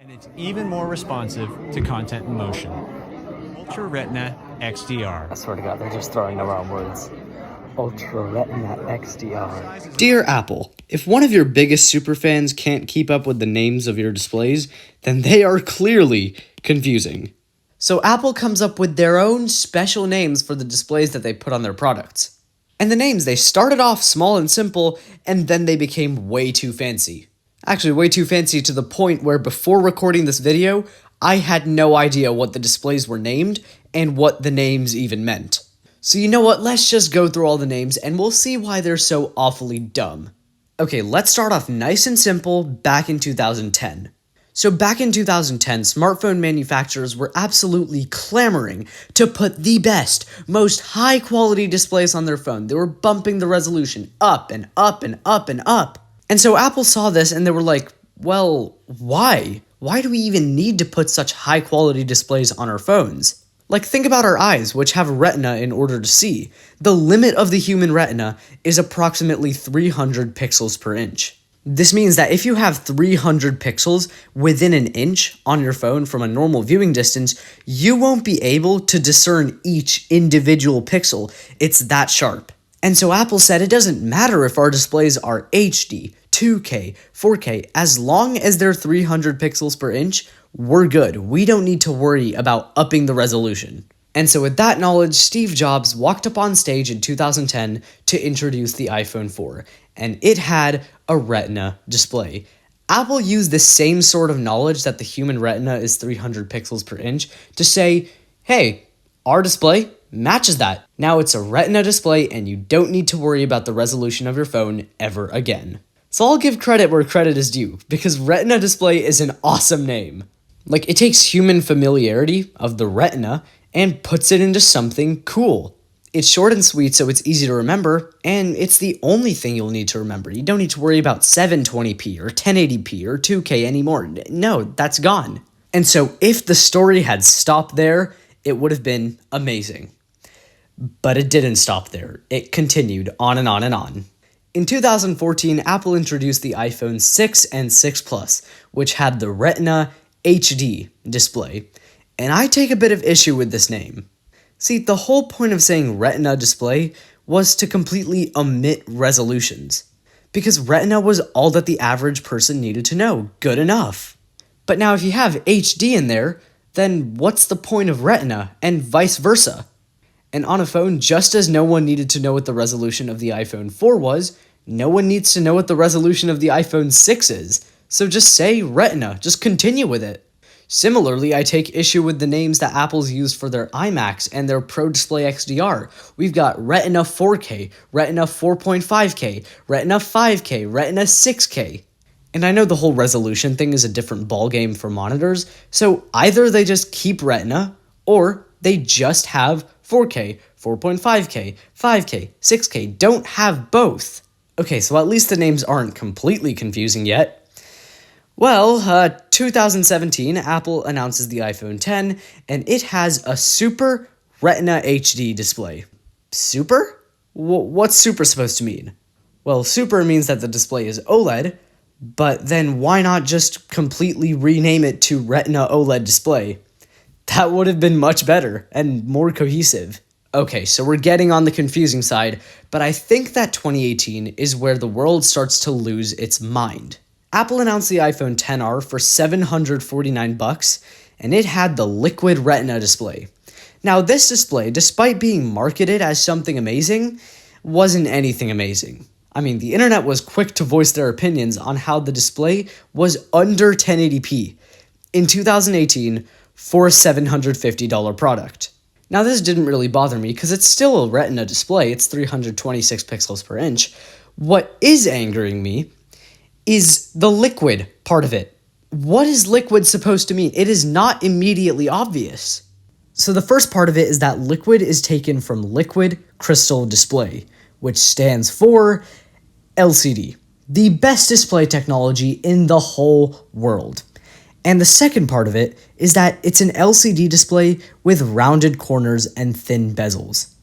And it's even more responsive to content in motion. Ultra Retina XDR. I swear to God, they're just throwing around words. Ultra Retina XDR. Dear Apple, if one of your biggest superfans can't keep up with the names of your displays, then they are clearly confusing. So Apple comes up with their own special names for the displays that they put on their products. And the names, they started off small and simple, and then they became way too fancy. Actually, way too fancy to the point where before recording this video, I had no idea what the displays were named and what the names even meant. So you know what, let's just go through all the names and we'll see why they're so awfully dumb. Okay, let's start off nice and simple back in 2010. So back in 2010, smartphone manufacturers were absolutely clamoring to put the best, most high-quality displays on their phone. They were bumping the resolution up and up and up and up. And so Apple saw this and they were like, well, why? Why do we even need to put such high-quality displays on our phones? Like, think about our eyes, which have a retina in order to see. The limit of the human retina is approximately 300 pixels per inch. This means that if you have 300 pixels within an inch on your phone from a normal viewing distance, you won't be able to discern each individual pixel. It's that sharp. And so Apple said it doesn't matter if our displays are HD, 2K, 4K, as long as they're 300 pixels per inch, we're good. We don't need to worry about upping the resolution. And so with that knowledge, Steve Jobs walked up on stage in 2010 to introduce the iPhone 4, and it had a Retina display. Apple used the same sort of knowledge that the human retina is 300 pixels per inch to say, hey, our display matches that. Now it's a Retina display and you don't need to worry about the resolution of your phone ever again. So I'll give credit where credit is due, because Retina display is an awesome name. Like, it takes human familiarity of the retina and puts it into something cool. It's short and sweet, so it's easy to remember, and it's the only thing you'll need to remember. You don't need to worry about 720p or 1080p or 2K anymore. No, that's gone. And so if the story had stopped there, it would have been amazing. But it didn't stop there. It continued on and on and on. In 2014, Apple introduced the iPhone 6 and 6 Plus, which had the Retina HD display, and I take a bit of issue with this name. See, the whole point of saying Retina display was to completely omit resolutions, because Retina was all that the average person needed to know, good enough. But now if you have HD in there, then what's the point of Retina, and vice versa? And on a phone, just as no one needed to know what the resolution of the iPhone 4 was, no one needs to know what the resolution of the iPhone 6 is. So just say Retina, just continue with it. Similarly, I take issue with the names that Apple's used for their iMacs and their Pro Display XDR. We've got Retina 4K, Retina 4.5K, Retina 5K, Retina 6K. And I know the whole resolution thing is a different ballgame for monitors, so either they just keep Retina, or they just have 4K, 4.5K, 5K, 6K. Don't have both. Okay, so at least the names aren't completely confusing yet. Well, 2017, Apple announces the iPhone X, and it has a Super Retina HD display. Super? What's Super supposed to mean? Well, Super means that the display is OLED, but then why not just completely rename it to Retina OLED display? That would have been much better and more cohesive. Okay, so we're getting on the confusing side, but I think that 2018 is where the world starts to lose its mind. Apple announced the iPhone XR for $749, and it had the Liquid Retina display. Now, this display, despite being marketed as something amazing, wasn't anything amazing. I mean, the internet was quick to voice their opinions on how the display was under 1080p in 2018 for a $750 product. Now, this didn't really bother me because it's still a Retina display. It's 326 pixels per inch. What is angering me is the liquid part of it. What is liquid supposed to mean? It is not immediately obvious. So the first part of it is that liquid is taken from liquid crystal display, which stands for LCD, the best display technology in the whole world. And the second part of it is that it's an LCD display with rounded corners and thin bezels.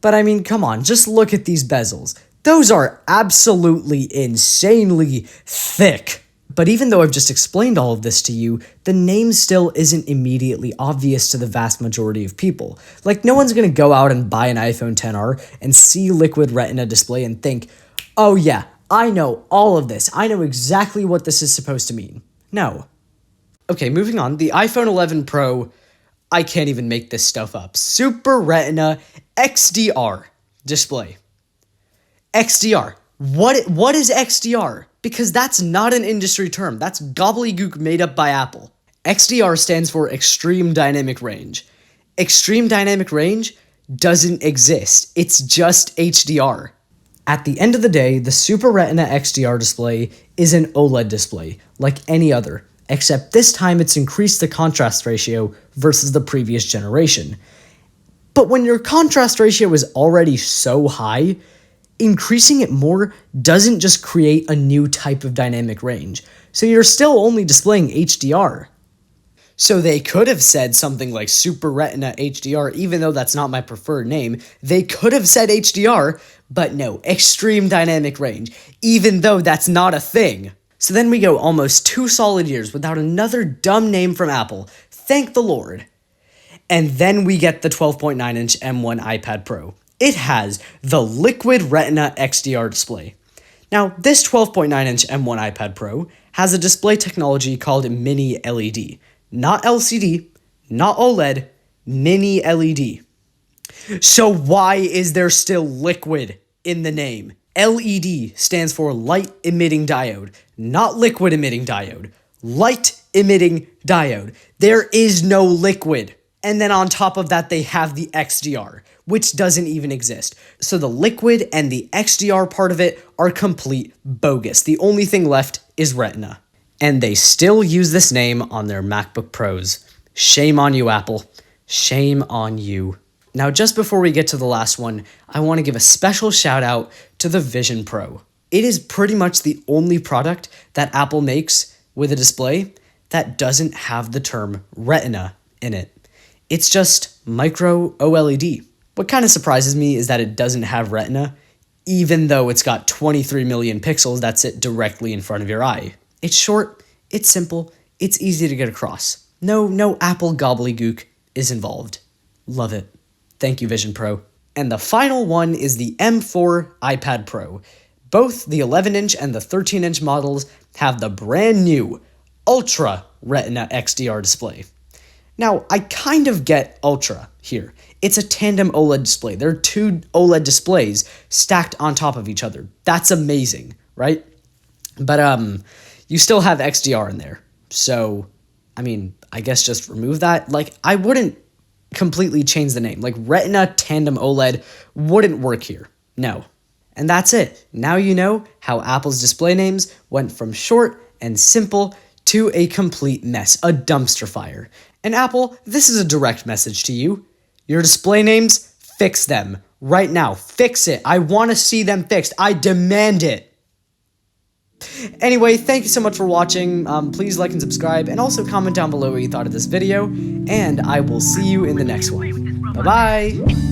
But I mean, come on, just look at these bezels. Those are absolutely insanely thick. But even though I've just explained all of this to you, the name still isn't immediately obvious to the vast majority of people. Like, no one's gonna go out and buy an iPhone XR and see Liquid Retina display and think, oh yeah, I know all of this. I know exactly what this is supposed to mean. No. Okay, moving on. The iPhone 11 Pro, I can't even make this stuff up. Super Retina XDR display. XDR. What is XDR? Because that's not an industry term. That's gobbledygook made up by Apple. XDR stands for Extreme Dynamic Range. Extreme Dynamic Range doesn't exist. It's just HDR. At the end of the day, the Super Retina XDR display is an OLED display, like any other, except this time it's increased the contrast ratio versus the previous generation. But when your contrast ratio is already so high, increasing it more doesn't just create a new type of dynamic range, so you're still only displaying HDR. So they could have said something like Super Retina HDR, even though that's not my preferred name. They could have said HDR, but no, Extreme Dynamic Range, even though that's not a thing. So then we go almost 2 solid years without another dumb name from Apple. Thank the Lord. And then we get the 12.9-inch M1 iPad Pro. It has the Liquid Retina XDR display. Now, this 12.9-inch M1 iPad Pro has a display technology called Mini LED. Not LCD, not OLED, Mini LED. So why is there still liquid in the name? LED stands for light emitting diode, not liquid emitting diode. Light emitting diode. There is no liquid. And then on top of that, they have the XDR, which doesn't even exist. So the liquid and the XDR part of it are complete bogus. The only thing left is Retina. And they still use this name on their MacBook Pros. Shame on you, Apple. Shame on you. Now, just before we get to the last one, I want to give a special shout out to the Vision Pro. It is pretty much the only product that Apple makes with a display that doesn't have the term Retina in it. It's just micro OLED. What kind of surprises me is that it doesn't have Retina, even though it's got 23 million pixels that sit directly in front of your eye. It's short, it's simple, it's easy to get across. No Apple gobbledygook is involved. Love it. Thank you, Vision Pro. And the final one is the M4 iPad Pro. Both the 11-inch and the 13-inch models have the brand new Ultra Retina XDR display. Now, I kind of get Ultra here. It's a tandem OLED display. There are 2 OLED displays stacked on top of each other. That's amazing, right? But you still have XDR in there. So, I mean, I guess just remove that. Like, I wouldn't completely change the name. Like, Retina Tandem OLED wouldn't work here. No. And that's it. Now you know how Apple's display names went from short and simple to a complete mess, a dumpster fire. And Apple, this is a direct message to you. Your display names, fix them. Right now, fix it. I want to see them fixed. I demand it. Anyway, thank you so much for watching. Please like and subscribe, and also comment down below what you thought of this video, and I will see you in the next one. Bye-bye!